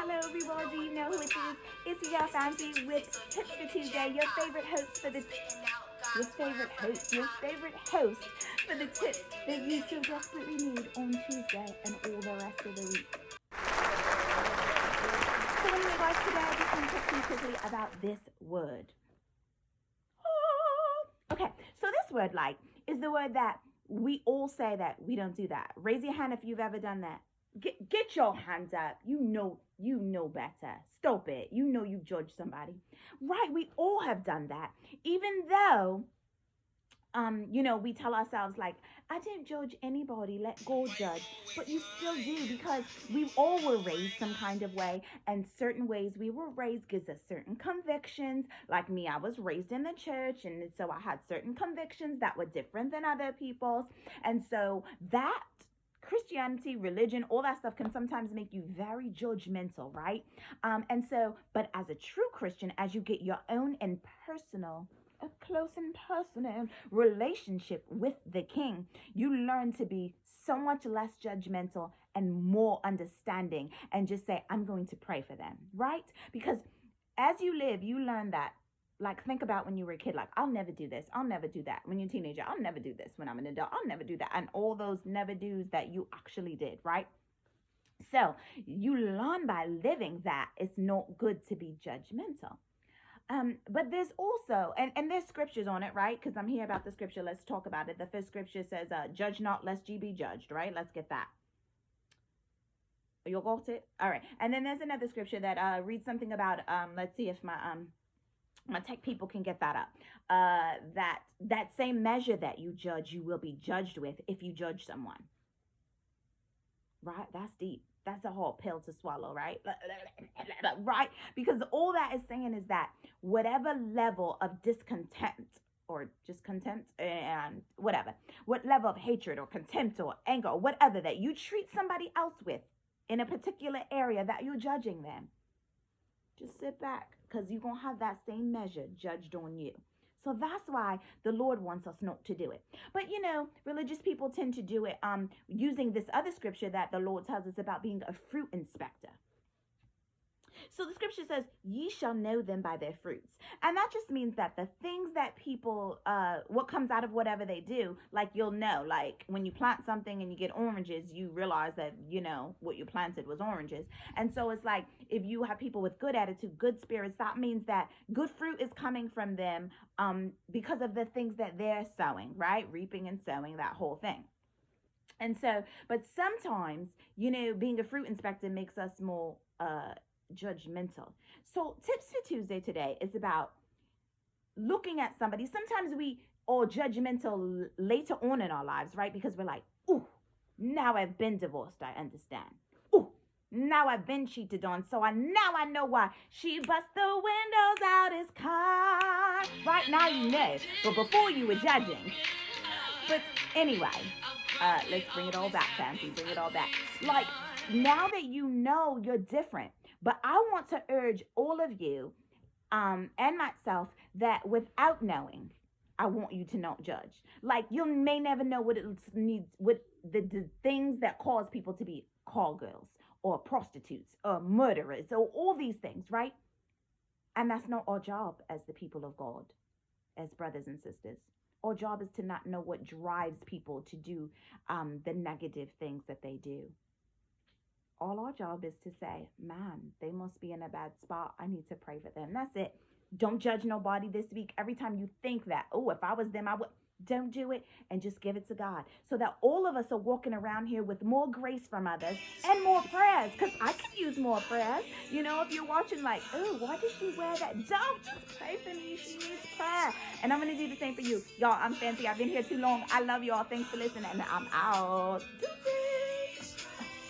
Hello everyone, do you know who it is? It's your Fancy with Tips for Tuesday, your favorite host for the tips that you so desperately need on Tuesday and all the rest of the week. So anyway guys, today I just want to talk to you quickly about this word. Okay, so this word is the word that we all say that we don't do that. Raise your hand if you've ever done that. Get your hands up. You know better. Stop it. You know you judge somebody. Right, we all have done that. Even though we tell ourselves I don't judge anybody, let God judge. But you still do, because we all were raised some kind of way, and certain ways we were raised gives us certain convictions. Like me, I was raised in the church, and so I had certain convictions that were different than other people's. And so that Christianity, religion, all that stuff can sometimes make you very judgmental, right? But as a true Christian, as you get your own a close and personal relationship with the King, you learn to be so much less judgmental and more understanding, and just say, I'm going to pray for them, right? Because as you live, you learn that. Think about when you were a kid, I'll never do this, I'll never do that. When you're a teenager, I'll never do this. When I'm an adult, I'll never do that. And all those never do's that you actually did, right? So you learn by living that it's not good to be judgmental. But there's also, and there's scriptures on it, right? Because I'm here about the scripture. Let's talk about it. The first scripture says, judge not lest ye be judged, right? Let's get that. You got it? All right. And then there's another scripture that reads something about, let's see if my tech people can get that up. That same measure that you judge, you will be judged with if you judge someone. Right? That's deep. That's a whole pill to swallow, right? Right? Because all that is saying is that whatever level of discontent or discontent and whatever, what level of hatred or contempt or anger or whatever that you treat somebody else with in a particular area that you're judging them, just sit back, because you're going to have that same measure judged on you. So that's why the Lord wants us not to do it. But, religious people tend to do it using this other scripture that the Lord tells us about being a fruit inspector. So the scripture says, ye shall know them by their fruits. And that just means that the things that people, what comes out of whatever they do, you'll know, when you plant something and you get oranges, you realize that, what you planted was oranges. And so it's if you have people with good attitude, good spirits, that means that good fruit is coming from them because of the things that they're sowing, right? Reaping and sowing, that whole thing. And so, but sometimes, being a fruit inspector makes us more judgmental. So tips for Tuesday today is about looking at somebody. Sometimes we are judgmental later on in our lives, right? Because we're like, ooh, now I've been divorced, I understand. Ooh, now I've been cheated on, so now I know why she bust the windows out his car. Right now you know, but before you were judging. But anyway, let's bring it all back, Fancy. Bring it all back. Now that you know you're different, but I want to urge all of you and myself that without knowing, I want you to not judge. You may never know what it needs, what the things that cause people to be call girls or prostitutes or murderers or all these things, right? And that's not our job as the people of God, as brothers and sisters. Our job is to not know what drives people to do the negative things that they do. All our job is to say, man, they must be in a bad spot. I need to pray for them. That's it. Don't judge nobody this week. Every time you think that, oh, if I was them, I would. Don't do it, and just give it to God, so that all of us are walking around here with more grace from others and more prayers, because I can use more prayers. If you're watching oh, why did she wear that? Don't, just pray for me. She needs prayer. And I'm going to do the same for you. Y'all, I'm Fancy. I've been here too long. I love y'all. Thanks for listening, and I'm out.